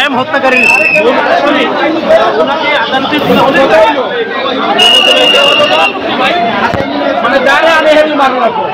সায়েম হত্যাকারী মানে যারা আনে হেরি মারো রাখো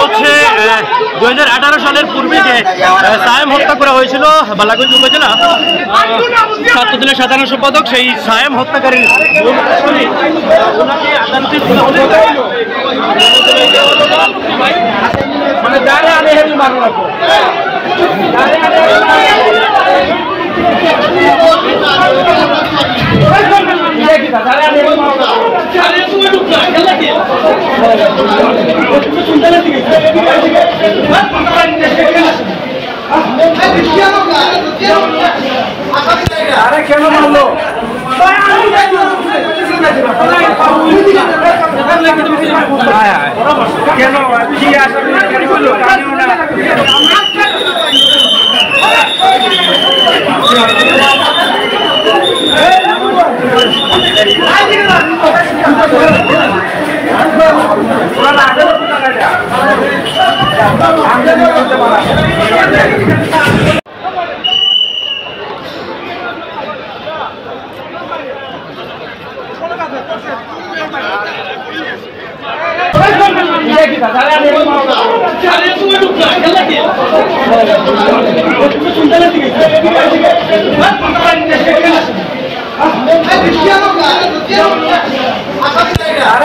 হচ্ছে 2018 সালের পূর্বে যে সায়েম হত্যা করা হয়েছিল বালাগঞ্জ উপজেলা ছাত্রদলের সাধারণ সম্পাদক সেই সায়েম হত্যাকারী মানে যারা আনে হেরি মারো রাখো কেন মারলো কেন কি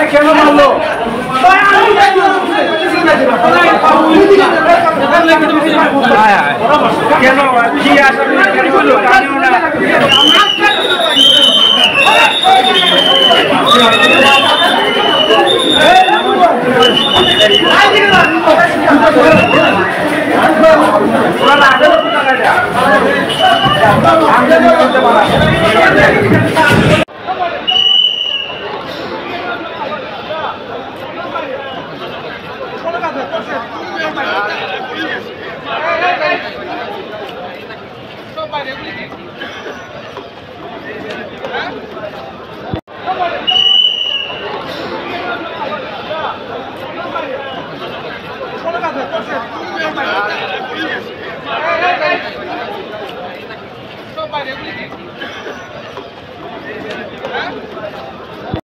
কেন মারলো কেন কি বাইরে